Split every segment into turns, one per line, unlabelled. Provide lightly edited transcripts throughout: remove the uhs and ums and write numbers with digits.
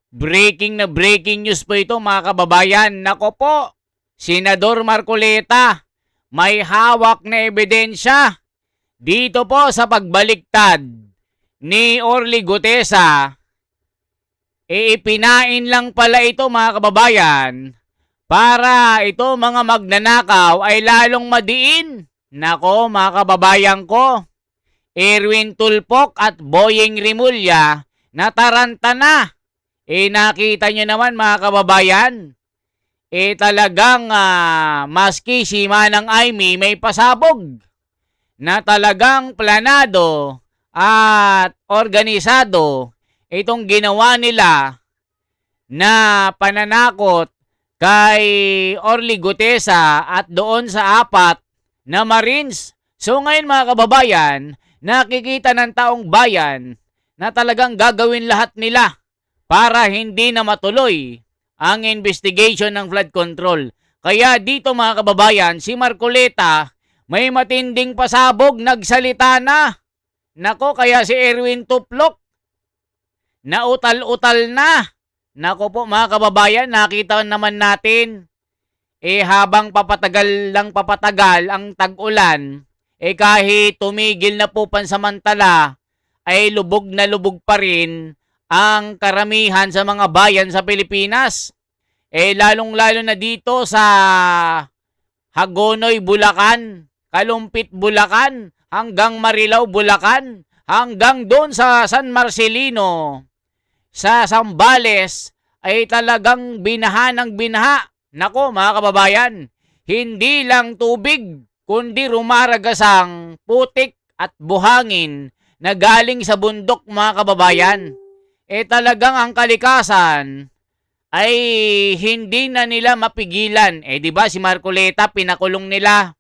Breaking news po ito mga kababayan. Nako po, Senador Marcoleta, may hawak na ebidensya dito po sa pagbaliktad ni Orly Gutesa. Ipinain lang pala ito mga kababayan para ito mga magnanakaw ay lalong madiin. Nako mga kababayan ko, Erwin Tulfok at Boyeng Rimulya nataranta na. Nakita nyo naman mga kababayan, talagang maski si Manang Aimee may pasabog na talagang planado at organisado itong ginawa nila na pananakot kay Orly Gutesa at doon sa 4 na Marines. So ngayon mga kababayan, nakikita ng taong bayan na talagang gagawin lahat nila para hindi na matuloy ang investigation ng flood control. Kaya dito mga kababayan, si Marcoleta may matinding pasabog, nagsalita na. Nako, kaya si Erwin Tulfok nautal-utal na. Nako po mga kababayan, nakita naman natin, habang papatagal ang tag-ulan, kahit tumigil na po pansamantala, ay lubog na lubog pa rin ang karamihan sa mga bayan sa Pilipinas. Lalong-lalo na dito sa Hagonoy, Bulacan, Kalumpit, Bulacan, hanggang Marilao, Bulacan, hanggang doon sa San Marcelino, sa Zambales, ay talagang binaha ng binaha. Nako mga kababayan, hindi lang tubig, kundi rumaragasang putik at buhangin na galing sa bundok mga kababayan. Talagang ang kalikasan ay hindi na nila mapigilan. Di ba si Marcoleta pinakulong nila,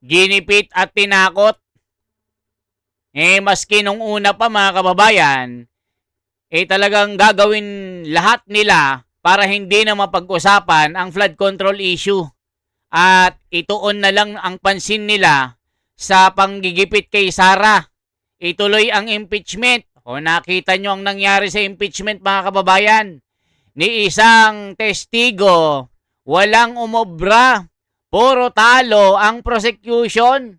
ginipit at tinakot. Maski nung una pa mga kababayan, talagang gagawin lahat nila para hindi na mapag-usapan ang flood control issue. At ituon na lang ang pansin nila sa panggigipit kay Sara. Ituloy ang impeachment. Nakita nyo ang nangyari sa impeachment mga kababayan. Ni isang testigo, walang umobra. Puro talo ang prosecution.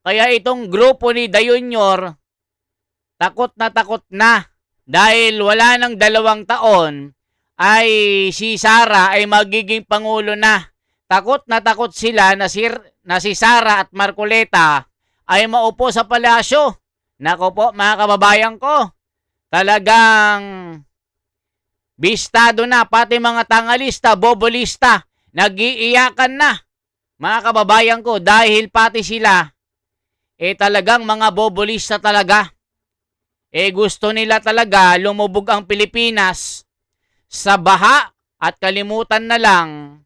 Kaya itong grupo ni Da Junior, takot na. Dahil wala ng 2 taon, ay si Sara ay magiging pangulo na. Takot sila na si Sara at Marcoleta ay maupo sa palasyo. Nako po mga kababayan ko, talagang bistado na, pati mga tangalista, bobolista, nag-iiyakan na mga kababayan ko dahil pati sila talagang mga bobolista talaga. Gusto nila talaga lumubog ang Pilipinas sa baha at kalimutan na lang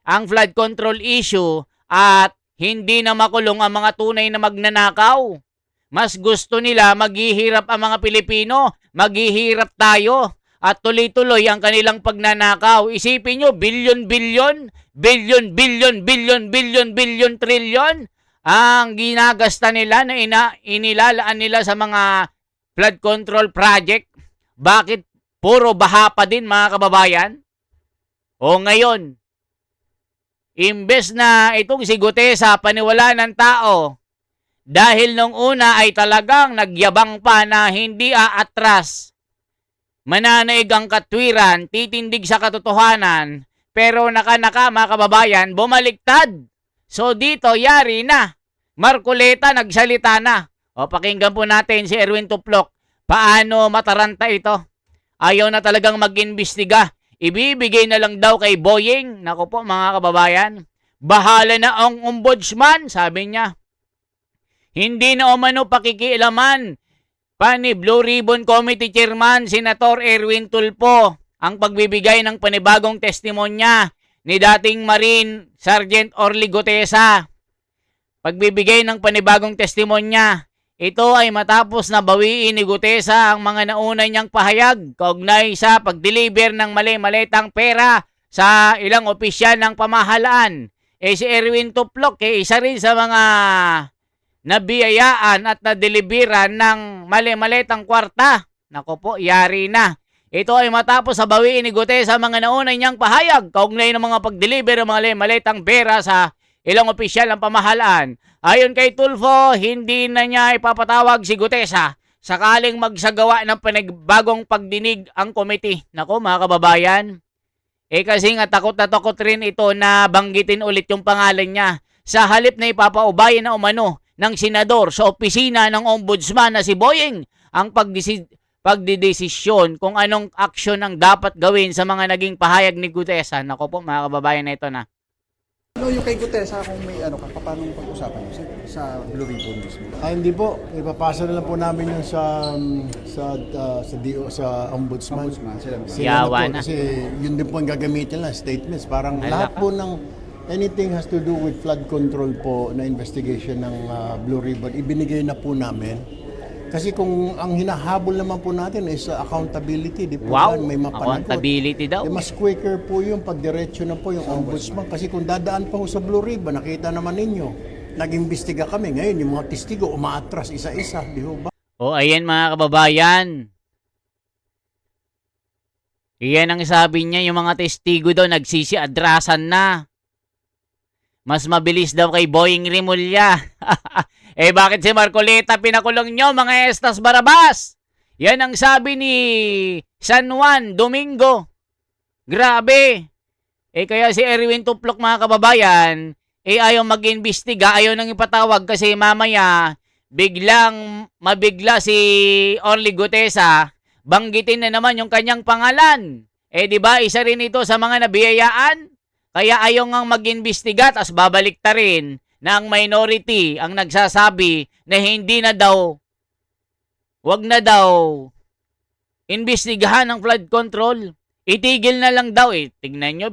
ang flood control issue at hindi na makulong ang mga tunay na magnanakaw. Mas gusto nila maghihirap ang mga Pilipino, maghihirap tayo at tuloy-tuloy ang kanilang pagnanakaw. Isipin nyo, bilyon, trilyon ang ginagasta nila na inilalaan nila sa mga flood control project. Bakit puro baha pa din mga kababayan? Ngayon, imbes na itong si Gutesa paniwala ng tao, dahil nung una ay talagang nagyabang pa na hindi aatras, mananaig ang katwiran, titindig sa katotohanan, pero naka mga kababayan, bumaliktad. So dito, yari na. Marcoleta nagsalita na. Pakinggan po natin si Erwin Tulfok. Paano mataranta ito? Ayaw na talagang mag-imbestiga. Ibibigay na lang daw kay Boyeng. Naku po mga kababayan, bahala na ang ombudsman, sabi niya. Hindi na umano pakikialaman pa ni Blue Ribbon Committee Chairman Senator Erwin Tulfo ang pagbibigay ng panibagong testimonya ni dating Marine Sergeant Orly Gutesa. Pagbibigay ng panibagong testimonya, ito ay matapos na bawiin ni Gutesa ang mga nauna niyang pahayag kaugnay sa pag-deliver ng mali-malitang pera sa ilang opisyal ng pamahalaan. Si Erwin Tulfok isa rin sa mga nabiyayaan at nadeliveran ng mali-malitang kwarta. Nako po, yari na. Ito ay matapos sa bawiin ni Gutesa sa mga naunay niyang pahayag kaugnay ng mga pag-deliver ng mga maletang pera sa ilang opisyal ng pamahalaan. Ayon kay Tulfo, hindi na niya ipapatawag si Gutesa sakaling magsagawa ng panibagong pagdinig ang komite. Nako mga kababayan, kasi nga takot na takot rin ito na banggitin ulit yung pangalan niya sa halip na ipapaubayan na umano ng senador sa opisina ng ombudsman na si Boyeng ang pagdidesisyon kung anong aksyon ang dapat gawin sa mga naging pahayag ni Gutesa. Nako po mga kababayan, na ito na.
Ano yung kay Gutesa kung may ano ka, paano pag-usapan nyo sa Blue Ribbon mismo?
Hindi po, ipapasa na lang po namin yun sa ombudsman.
Sila
Yawa na.
Kasi yun din po ang gagamitin lang, statements. Parang
Ala
lahat
ka.
po ng anything has to do with flood control po na investigation ng Blue Ribbon, ibinigay na po namin. Kasi kung ang hinahabol naman po natin is accountability, di po
Wow,
yan, may mapanagot.
accountability daw.
Mas quicker po yung pagdiretso na po yung ombudsman. Kasi kung dadaan pa ho sa Blue Ribbon, nakita naman ninyo, nag-imbestiga kami. Ngayon, yung mga testigo umaatras isa-isa, di ho ba?
O ayan mga kababayan. Iyan ang sabi niya, yung mga testigo daw nagsisiadrasan na. Mas mabilis daw kay Boyeng Rimulya. Bakit si Marcoleta pinakulong nyo mga Estas Barabas? Yan ang sabi ni San Juan Domingo. Grabe. Kaya si Erwin Tuplok mga kababayan, ayaw mag-imbestiga, ayaw nang ipatawag kasi mamaya biglang mabigla si Orly Gutesa, banggitin na naman yung kanyang pangalan. Di ba isa rin ito sa mga nabiyayaan? Kaya ayaw ngang mag-imbestiga, tas babalik ta rin na ang minority ang nagsasabi na hindi na daw, wag na daw imbestigahan ng flood control. Itigil na lang daw. Tignan nyo,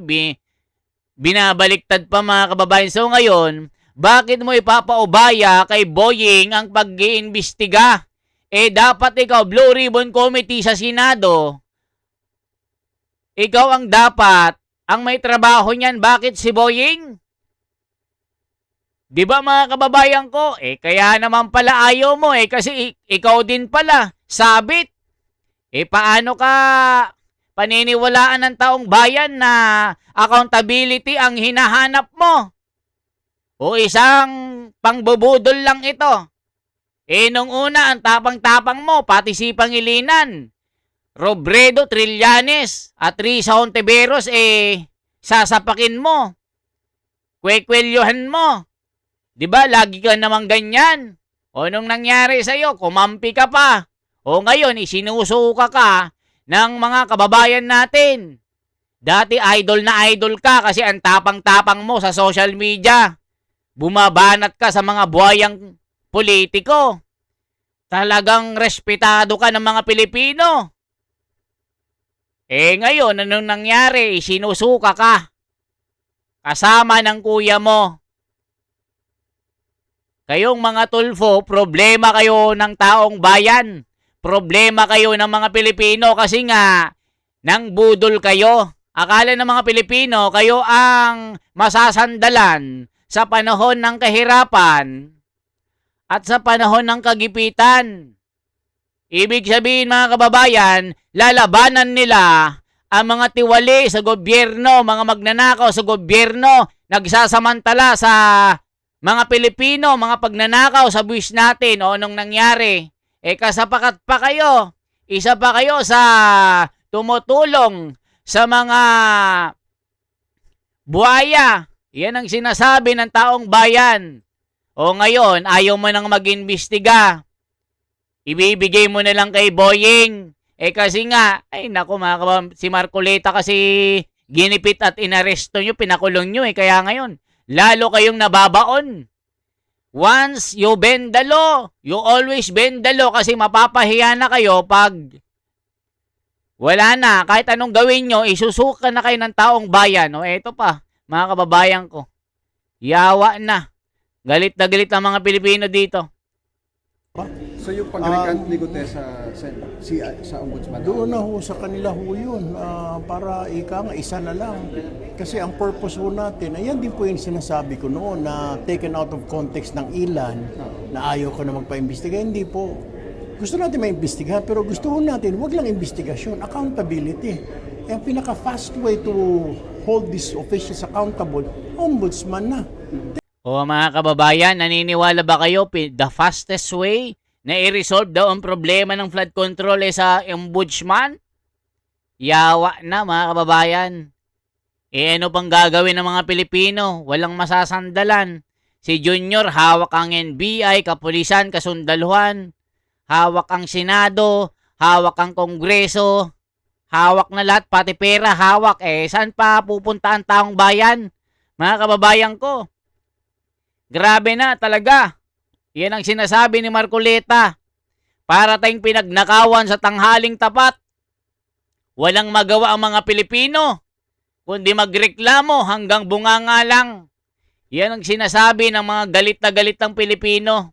binabaliktad pa mga kababayan. So ngayon, bakit mo ipapaubaya kay Boyeng ang pag-iimbestiga? Dapat ikaw, Blue Ribbon Committee sa Senado, ikaw ang dapat ang may trabaho niyan. Bakit si Boyeng? Di ba mga kababayan ko? Kaya naman pala ayaw mo kasi ikaw din pala, sabit. Paano ka paniniwalaan ng taong bayan na accountability ang hinahanap mo? O isang pangbubudol lang ito? Nung una, ang tapang-tapang mo, pati si Pangilinan, Robredo, Trillanes, at Risa Hontiveros, sasapakin mo. Kwekwelyohan mo. Diba, lagi ka namang ganyan. O nung nangyari sa'yo, kumampi ka pa. O ngayon, isinusuka ka ng mga kababayan natin. Dati idol na idol ka kasi ang tapang-tapang mo sa social media. Bumabanat ka sa mga buhayang politiko. Talagang respetado ka ng mga Pilipino. Ngayon, anong nangyari? Isinusuka ka. Kasama ng kuya mo. Kayong mga Tulfo, problema kayo ng taong bayan. Problema kayo ng mga Pilipino kasi nga, nang budol kayo. Akala ng mga Pilipino, kayo ang masasandalan sa panahon ng kahirapan at sa panahon ng kagipitan. Ibig sabihin mga kababayan, lalabanan nila ang mga tiwali sa gobyerno, mga magnanakaw sa gobyerno, nagsasamantala sa mga Pilipino, mga pagnanakaw sa buwis natin. O anong nangyari? Kasapakat pa kayo. Isa pa kayo sa tumutulong sa mga buhaya. Yan ang sinasabi ng taong bayan. O ngayon, ayaw mo nang mag-imbestiga. Ibibigay mo na lang kay Boyeng. Kasi nga, naku mga kababayan, si Marcoleta kasi ginipit at inaresto nyo, pinakulong nyo. Kaya ngayon, lalo kayong nababaon. Once you bend the law, you always bend the law kasi mapapahiya na kayo pag wala na. Kahit anong gawin nyo, isusuka na kayo ng taong bayan. Eto pa, mga kababayan ko. Yawa na. Galit na galit ang mga Pilipino dito.
So yung pag-recant ni Gutesa sa ombudsman?
Doon na ho sa kanila ho yun, para ika nga isa na lang. Kasi ang purpose ho natin, ayan din po yung sinasabi ko noon na taken out of context ng ilan, na ayaw ko na magpa-imbestiga. Hindi po. Gusto natin maimbestigahan, pero gusto natin, wag lang investigasyon, accountability. Ang pinaka-fast way to hold these officials accountable, ombudsman na.
O mga kababayan, naniniwala ba kayo the fastest way na i-resolve daw ang problema ng flood control sa ombudsman? Yawa na mga kababayan. Ano pang gagawin ng mga Pilipino? Walang masasandalan. Si Junior, hawak ang NBI, kapulisan, kasundaluhan. Hawak ang Senado, hawak ang Kongreso. Hawak na lahat, pati pera, hawak. Saan pa pupunta ang taong bayan? Mga kababayan ko. Grabe na talaga. Yan ang sinasabi ni Marcoleta. Para tayong pinagnakawan sa tanghaling tapat. Walang magawa ang mga Pilipino, kundi magreklamo hanggang bunganga lang. Yan ang sinasabi ng mga galit na galit ng Pilipino.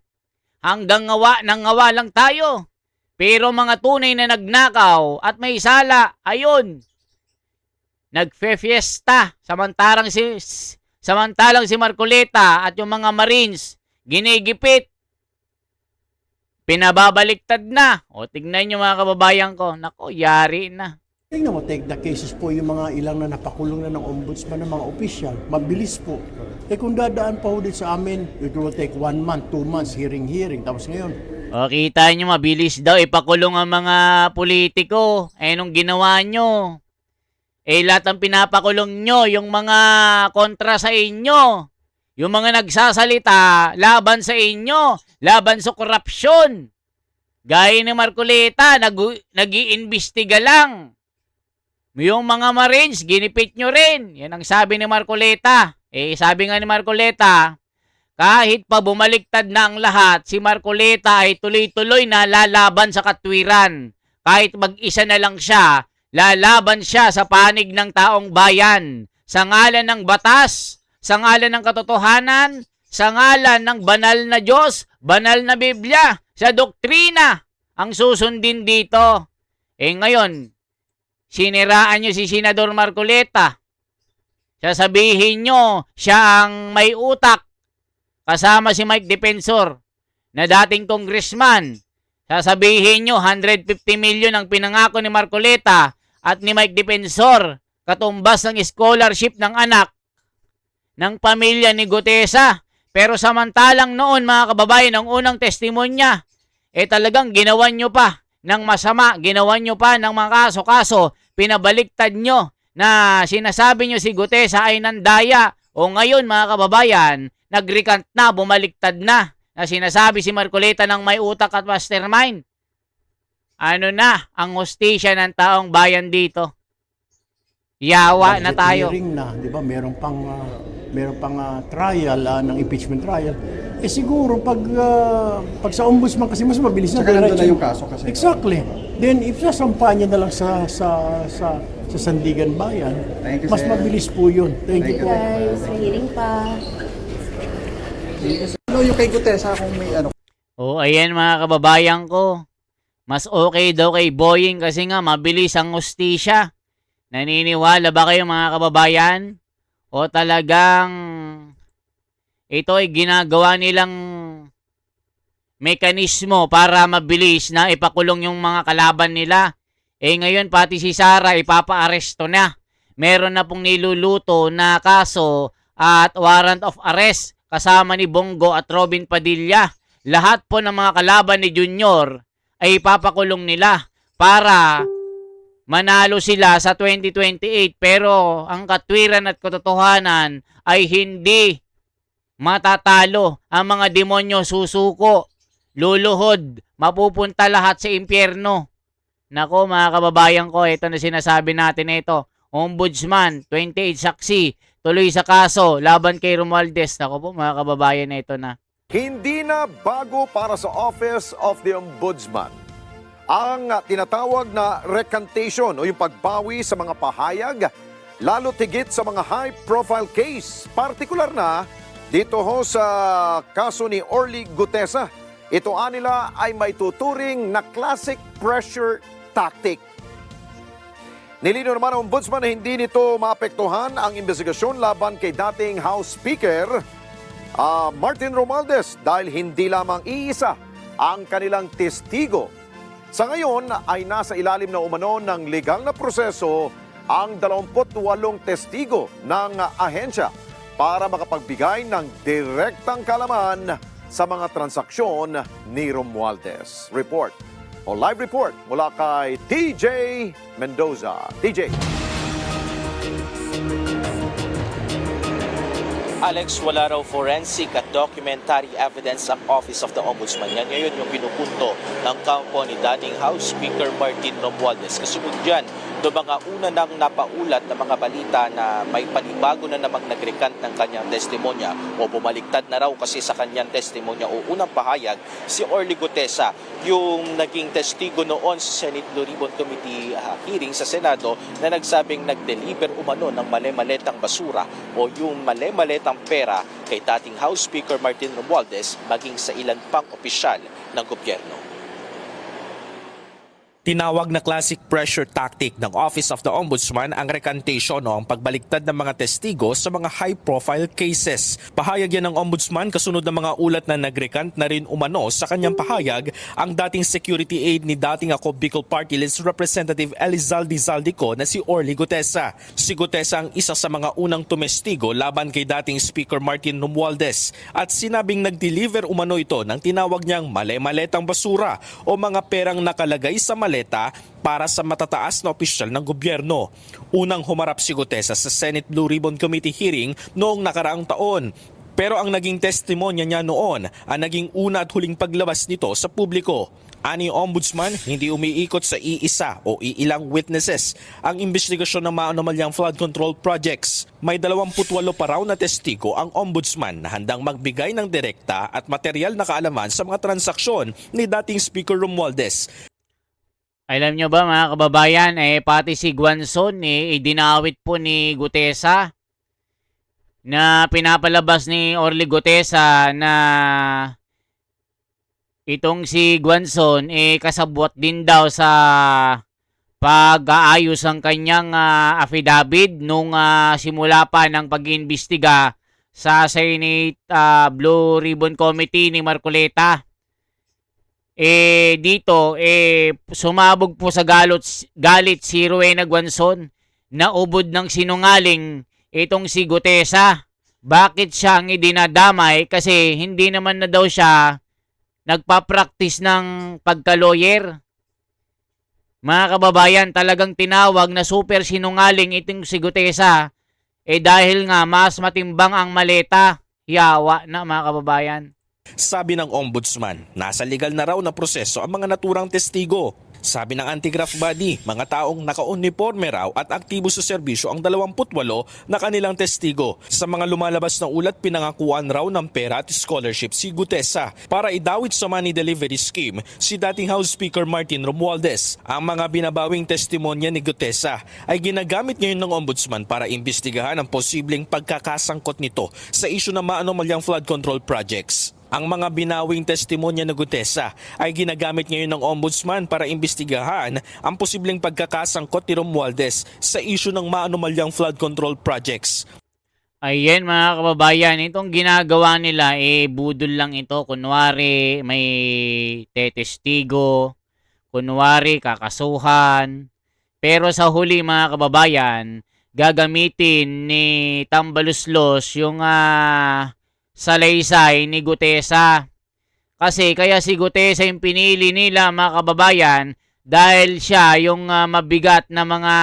Hanggang ngawa ng ngawa lang tayo. Pero mga tunay na nagnakaw at may sala, ayun, nagfe-fiesta. Samantalang si Marcoleta at yung mga Marines, ginigipit. Pinababaliktad na. O tignan nyo mga kababayan ko. Nako, yari na.
Tingnan mo, take the cases po yung mga ilang na napakulong na ng ombudsman ng mga opisyal. Mabilis po. Kung dadaan pa ho din sa amin, it will take 1 month, 2 months, hearing. Tapos ngayon,
O kita nyo, mabilis daw ipakulong ang mga politiko. Nung ginawa nyo. Lahat ng pinapakulong nyo, yung mga kontra sa inyo. Yung mga nagsasalita, laban sa inyo, laban sa korupsyon. Gaya ni Marcoleta, nag-iimbestiga lang. Yung mga Marines, ginipit nyo rin. Yan ang sabi ni Marcoleta. Sabi nga ni Marcoleta, kahit pa bumaliktad na ang lahat, si Marcoleta ay tuloy-tuloy na lalaban sa katwiran. Kahit mag-isa na lang siya, lalaban siya sa panig ng taong bayan. Sa ngalan ng batas, sa ngalan ng katotohanan, sa ngalan ng banal na Diyos, banal na Biblia, sa doktrina, ang susundin dito. Ngayon, siniraan nyo si Senador Marcoleta. Sasabihin nyo, siya ang may utak. Kasama si Mike Defensor, na dating congressman. Sasabihin nyo, 150 million ang pinangako ni Marcoleta at ni Mike Defensor, katumbas ng scholarship ng anak ng pamilya ni Gutesa. Pero samantalang noon mga kababayan, ang unang testimonya, talagang ginawan nyo pa ng masama, ginawan nyo pa ng mga kaso-kaso, pinabaliktad nyo na sinasabi nyo si Gutesa ay nandaya. O ngayon mga kababayan, nag-recant na, bumaliktad na sinasabi si Marcoleta ng may utak at mastermind. Ano na ang hustisya ng taong bayan dito? Yawa na tayo.
hearing na, di ba? Meron pang trial ng impeachment trial. Siguro pag sa ombudsman kasi mas mabilis na.
Tsaka nandun na yung kaso kasi.
Exactly. Then if sasampahan niya na lang sa Sandigan Bayan,
Thank you,
mas
sir.
mabilis po yun. Thank you po.
Guys, may hearing pa.
Ano yung kay Gutesa kung may ano?
Ayan mga kababayan ko. Mas okay daw kay Boying kasi nga mabilis ang hustisya. Naniniwala ba kayo mga kababayan? O talagang ito ay ginagawa nilang mekanismo para mabilis na ipakulong yung mga kalaban nila? Ngayon pati si Sara ipapa-aresto na. Meron na pong niluluto na kaso at warrant of arrest kasama ni Bongo at Robin Padilla. Lahat po ng mga kalaban ni Junior ay ipapakulong nila para manalo sila sa 2028. Pero ang katwiran at katotohanan ay hindi matatalo. Ang mga demonyo susuko, luluhod, mapupunta lahat sa impyerno. Nako mga kababayan ko, ito na sinasabi natin ito. Ombudsman, 28 saksi, tuloy sa kaso laban kay Romualdez. Nako po mga kababayan, ito na.
Hindi na bago para sa Office of the Ombudsman ang tinatawag na recantation o yung pagbawi sa mga pahayag, lalo tigit sa mga high-profile case. Partikular na dito ho sa kaso ni Orly Gutesa. Ito anila ay may tuturing na classic pressure tactic. Nilino naman ang ombudsman na hindi nito maapektuhan ang investigasyon laban kay dating House Speaker Martin Romualdez dahil hindi lamang iisa ang kanilang testigo. Sa ngayon ay nasa ilalim na umano ng legal na proseso ang 28 testigo ng ahensya para makapagbigay ng direktang kalaman sa mga transaksyon ni Romualdez. Live report mula kay TJ Mendoza. TJ.
Alex, wala raw forensic at documentary evidence ang Office of the Ombudsman. Yan ngayon yung pinupunto ng kampo ni dating House Speaker Martin Romualdez. Kasunod dyan, do mga una nang napaulat na mga balita na may panibago na namang nagrekant ng kanyang testimonya o bumaliktad na raw kasi sa kanyang testimonya o unang pahayag si Orly Gutesa, yung naging testigo noon sa Senate Blue Ribbon Committee hearing sa Senado na nagsabing nag-deliver umano ng male-maletang basura o yung male-maletang pera kay dating House Speaker Martin Romualdez maging sa ilan pang opisyal ng gobyerno. Tinawag na classic pressure tactic ng Office of the Ombudsman ang recantation o ang pagbaliktad ng mga testigo sa mga high-profile cases. Pahayag yan ng Ombudsman kasunod ng mga ulat na nagrecant na rin umano sa kanyang pahayag ang dating security aide ni dating ako Bicol Party List Representative Elizalde Zaldico na si Orly Gutesa. Si Gutesa ang isa sa mga unang tumestigo laban kay dating Speaker Martin Romualdez at sinabing nag-deliver umano ito ng tinawag niyang male-maletang basura o mga perang nakalagay sa maleta para sa matataas na opisyal ng gobyerno. Unang humarap si Gutesa sa Senate Blue Ribbon Committee hearing noong nakaraang taon. Pero ang naging testimonya niya noon ang naging una at huling paglabas nito sa publiko. Ani Ombudsman, hindi umiikot sa iisa o iilang witnesses ang investigasyon ng maanomalyang flood control projects. May 28 pa raw na testigo ang Ombudsman na handang magbigay ng direkta at material na kaalaman sa mga transaksyon ni dating Speaker Romualdez.
Alam nyo ba mga kababayan, pati si Guanzon, idinawit po ni Gutesa na pinapalabas ni Orly Gutesa na itong si Guanzon, kasabwat din daw sa pag-aayos ng kanyang affidavit nung simula pa ng pag-iimbestiga sa Senate Blue Ribbon Committee ni Marcoleta. Dito sumabog po sa galit si Rowena Guanzon na ubod ng sinungaling itong si Gutesa. Bakit siya ang idinadamay? Kasi hindi naman na daw siya nagpa-practice ng pagka-lawyer. Mga kababayan, talagang tinawag na super sinungaling itong si Gutesa dahil nga mas matimbang ang maleta. Yawa na mga kababayan.
Sabi ng Ombudsman, nasa legal na raw na proseso ang mga naturang testigo. Sabi ng anti-graft body, mga taong naka-uniforme raw at aktibo sa serbisyo ang 28 na kanilang testigo. Sa mga lumalabas na ulat, pinangakuan raw ng pera at scholarship si Gutesa para idawit sa money delivery scheme si dating House Speaker Martin Romualdez. Ang mga binabawing testimonya ni Gutesa ay ginagamit ngayon ng Ombudsman para imbestigahan ang posibleng pagkakasangkot nito sa isyu ng maanomalyang flood control projects. Ang mga binawing testimonya ng Gutesa ay ginagamit ngayon ng Ombudsman para imbestigahan ang posibleng pagkakasangkot ni Romualdez sa isyu ng maanomalyang flood control projects.
Ayan mga kababayan, itong ginagawa nila budol lang ito. Kunwari may tetestigo, kunwari kakasuhan. Pero sa huli mga kababayan, gagamitin ni Tambaluslos yung salaysay ni Gutesa. Kasi kaya si Gutesa yung pinili nila mga kababayan dahil siya yung mabigat na mga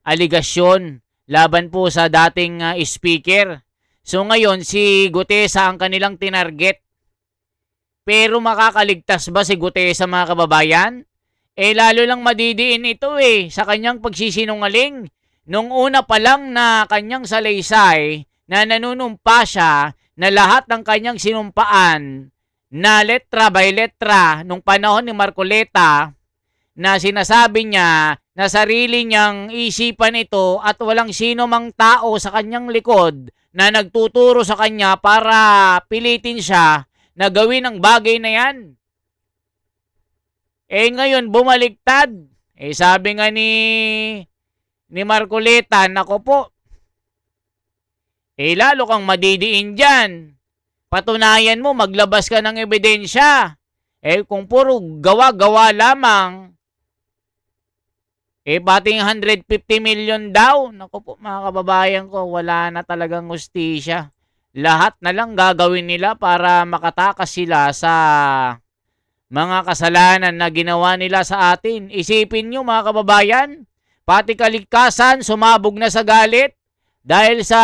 aligasyon laban po sa dating speaker. So ngayon si Gutesa ang kanilang tinarget. Pero makakaligtas ba si Gutesa mga kababayan? Lalo lang madidiin ito sa kanyang pagsisinungaling. Nung una pa lang na kanyang salaysay na nanunumpa siya na lahat ng kanyang sinumpaan na letra by letra nung panahon ni Marcoleta na sinasabi niya na sarili niyang isipan ito at walang sino mang tao sa kanyang likod na nagtuturo sa kanya para pilitin siya na gawin ang bagay na yan. Ngayon bumaliktad. Sabi nga ni Marcoleta, nako po, lalo kang madidiin dyan. Patunayan mo, maglabas ka ng ebidensya. Kung puro gawa-gawa lamang, pating 150 million daw. Naku po, mga kababayan ko, wala na talagang hustisya. Lahat na lang gagawin nila para makatakas sila sa mga kasalanan na ginawa nila sa atin. Isipin nyo, mga kababayan, pati kaligtasan sumabog na sa galit dahil sa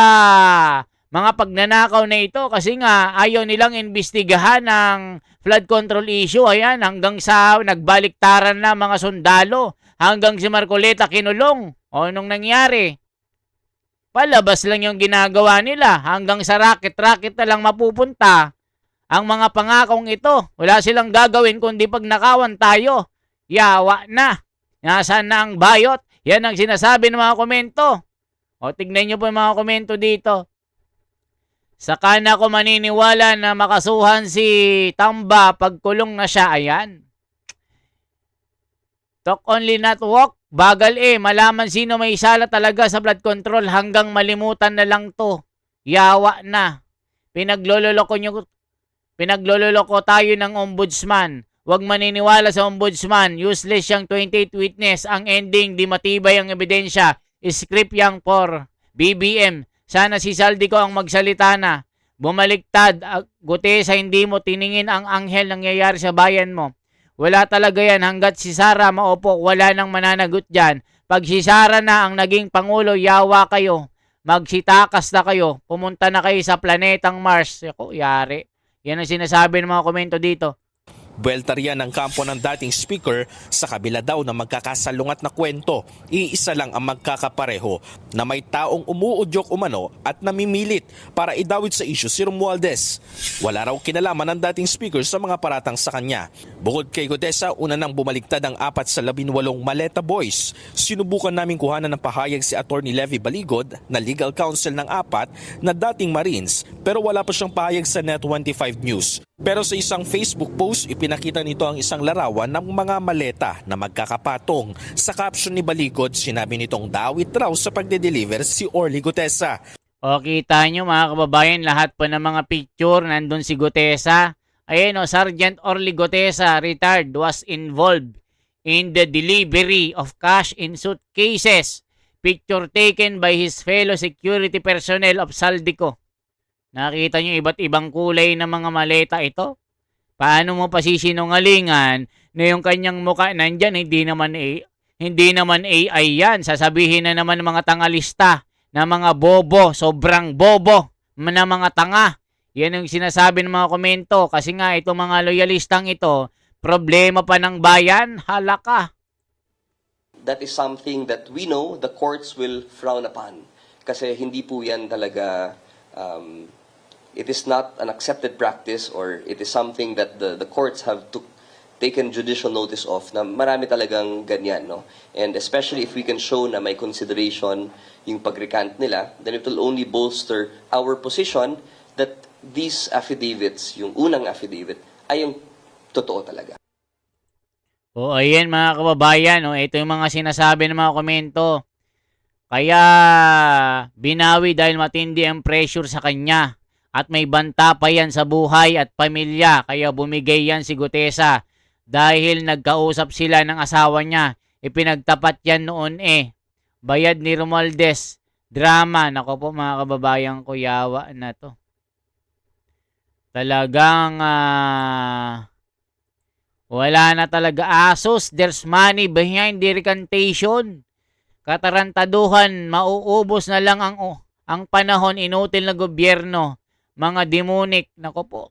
mga pagnanakaw na ito kasi nga ayaw nilang imbestigahan ng flood control issue. Ayan, hanggang sa nagbaliktaran na mga sundalo, hanggang si Marcoleta kinulong. O anong nangyari? Palabas lang yung ginagawa nila, hanggang sa racket-racket na lang mapupunta ang mga pangakong ito. Wala silang gagawin kundi pag nakawan tayo, yawa na. Nasaan na ang bayot? Yan ang sinasabi ng mga komento. O tignan nyo po yung mga komento dito. Saka na ako maniniwala na makasuhan si Tamba pagkulong na siya. Ayan. Talk only not walk. Bagal malaman sino may sala talaga sa blood control hanggang malimutan na lang to. Yawa na. Pinagloloko tayo ng ombudsman. Huwag maniniwala sa ombudsman. Useless yung 28 witness. Ang ending, di matibay ang ebidensya. Script yang por BBM. Sana si Saldico ang magsalita na. Bumaliktad. Gutesa, hindi mo tiningin ang anghel nangyayari sa bayan mo. Wala talaga yan hanggat si Sara maupo. Wala nang mananagot dyan. Pag si Sara na ang naging Pangulo, yawa kayo. Magsitakas na kayo. Pumunta na kayo sa planetang Mars. Ako, yari. Yan ang sinasabi ng mga komento dito.
Buwelta riyan ang kampo ng dating speaker sa kabila daw na magkakasalungat na kwento. Iisa lang ang magkakapareho na may taong umuudyok umano at namimilit para idawit sa isyu si Romualdez. Wala raw kinalaman ng dating speaker sa mga paratang sa kanya. Bukod kay Gutesa, una nang bumaligtad ang 4 sa 18 Maleta Boys. Sinubukan naming kuhanan ng pahayag si Atty. Levy Baligod na legal counsel ng 4 na dating Marines pero wala pa siyang pahayag sa Net25 News. Pero sa isang Facebook post, ipinakita nito ang isang larawan ng mga maleta na magkakapatong. Sa caption ni Baligod, sinabi nitong dawit raw sa pagde-deliver si Orly Gutesa.
O kita nyo mga kababayan, lahat po ng mga picture, nandun si Gutesa. Ayan o, Sergeant Orly Gutesa, retired, was involved in the delivery of cash in suitcases. Picture taken by his fellow security personnel of Saldico. Nakita nyo iba't ibang kulay ng mga maleta ito? Paano mo pasisinungalingan na yung kanyang muka nandyan, hindi naman AI yan. Sasabihin na naman ng mga tangalista na mga bobo, sobrang bobo na mga tanga. Yan yung sinasabi ng mga komento. Kasi nga itong mga loyalistang ito, problema pa ng bayan, halaka.
That is something that we know the courts will frown upon. Kasi hindi po yan talaga... it is not an accepted practice or it is something that the courts have taken judicial notice of na marami talagang ganyan, no? And especially if we can show na may consideration yung pag-recant nila, then it will only bolster our position that these affidavits, yung unang affidavit, ay yung totoo talaga.
O ayan mga kababayan, ito yung mga sinasabi ng mga komento. Kaya binawi dahil matindi ang pressure sa kanya. At may banta pa yan sa buhay at pamilya. Kaya bumigay yan si Gutesa. Dahil nagkausap sila ng asawa niya. Ipinagtapat yan noon Bayad ni Romualdez. Drama. Nako po mga kababayan ko, yawa na to. Talagang wala na talaga. Asos, there's money behind the recantation. Katarantaduhan, mauubos na lang ang panahon, inutil na gobyerno. Mga demonic, nako po.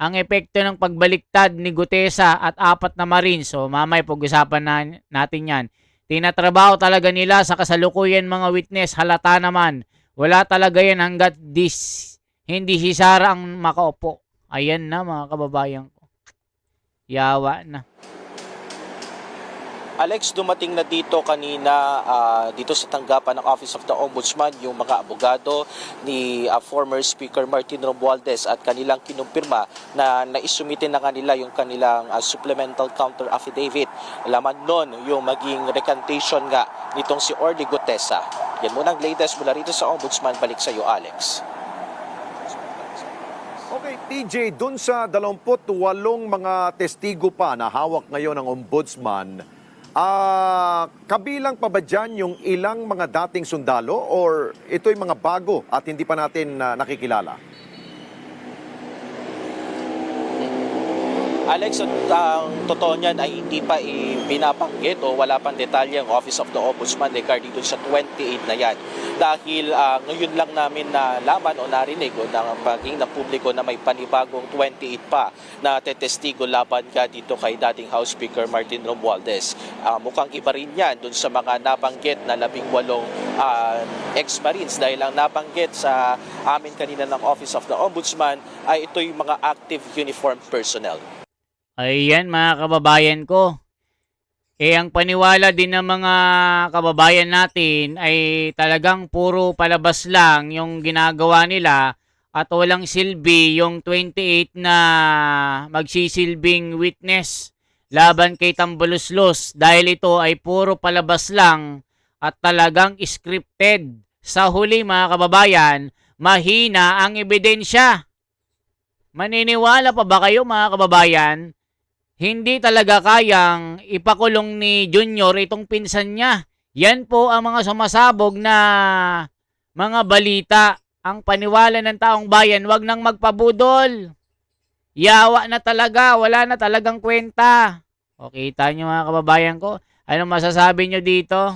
Ang epekto ng pagbaliktad ni Gutesa at 4 na Marines, so mamay pag-usapan natin yan. Tinatrabaho talaga nila sa kasalukuyan mga witness, halata naman. Wala talaga yan hanggat hindi si Sara ang makaupo. Ayan na mga kababayan ko. Yawa na.
Alex, dumating na dito kanina dito sa tanggapan ng Office of the Ombudsman yung mga abogado ni former Speaker Martin Romualdez at kanilang kinumpirma na naisumitin na kanila yung kanilang supplemental counter affidavit. Laman nun yung maging recantation nga nitong si Orly Gutesa. Yan muna ang latest mula rito sa Ombudsman. Balik sa iyo, Alex.
Okay, TJ, dun sa 28 mga testigo pa na hawak ngayon ng ombudsman, kabilang pa ba dyan yung ilang mga dating sundalo or ito'y mga bago at hindi pa natin nakikilala?
Alex, ang totoo niyan ay hindi pa binabanggit o wala pang detalye ang Office of the Ombudsman regarding dun sa 28 na yan. Dahil ngayon lang namin nalaman o narinig o paging na publiko na may panibagong 28 pa na tetestigo laban ka dito kay dating House Speaker Martin Romualdez. Mukhang iba rin yan dun sa mga nabanggit na 18 ex-Marines dahil ang nabanggit sa amin kanina ng Office of the Ombudsman ay ito'y mga active uniformed personnel.
Ayan mga kababayan ko. Ang paniwala din ng mga kababayan natin ay talagang puro palabas lang yung ginagawa nila at walang silbi yung 28 na magsisilbing witness laban kay Tambaluslos dahil ito ay puro palabas lang at talagang scripted. Sa huli mga kababayan, mahina ang ebidensya. Maniniwala pa ba kayo mga kababayan? Hindi talaga kayang ipakulong ni Junior itong pinsan niya. Yan po ang mga sumasabog na mga balita. Ang paniwala ng taong bayan, wag nang magpabudol. Yawa na talaga, wala na talagang kwenta. O kita nyo mga kababayan ko, anong masasabi nyo dito?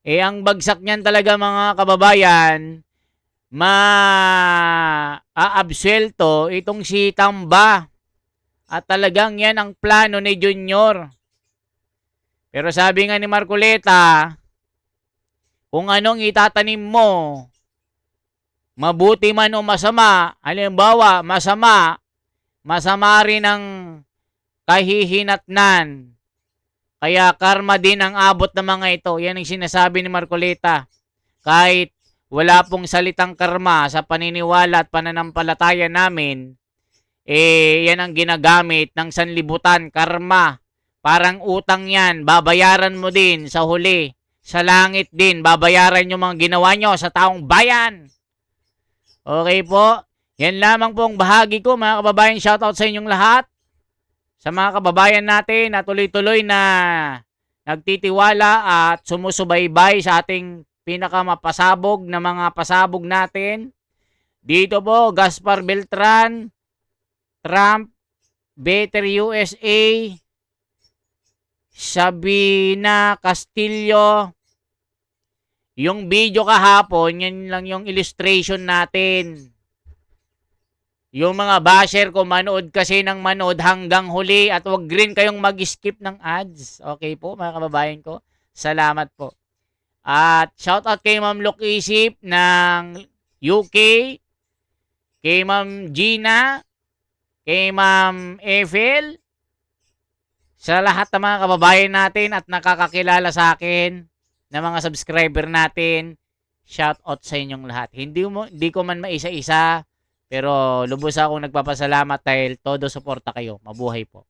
Ang bagsak niyan talaga mga kababayan, ma-aabsuelto itong si Tamba. At talagang yan ang plano ni Junior. Pero sabi nga ni Marcoleta, kung anong itatanim mo, mabuti man o masama, halimbawa masama, masama rin ang kahihinatnan. Kaya karma din ang abot ng mga ito. Yan ang sinasabi ni Marcoleta. Kahit wala pong salitang karma sa paniniwala at pananampalataya namin, yan ang ginagamit ng sanlibutan, karma. Parang utang yan, babayaran mo din sa huli. Sa langit din, babayaran yung mga ginawa nyo sa taong bayan. Okay po, yan lamang pong bahagi ko mga kababayan. Shoutout sa inyong lahat. Sa mga kababayan natin na tuloy-tuloy na nagtitiwala at sumusubaybay sa ating pinakamapasabog na mga pasabog natin. Dito po, Gaspar Beltran, Trump, Better USA, Sabina Castillo. Yung video kahapon, yan lang yung illustration natin. Yung mga basher ko, manood kasi ng manood hanggang huli at wag rin kayong mag-skip ng ads. Okay po mga kababayan ko. Salamat po. At shoutout kay Ma'am Lokisip ng UK, kay Ma'am Gina, kay Ma'am Eiffel, sa lahat ng mga kababayan natin at nakakakilala sa akin na mga subscriber natin, shout out sa inyong lahat. Hindi ko man maisa-isa, pero lubos akong nagpapasalamat dahil todo suporta kayo. Mabuhay po.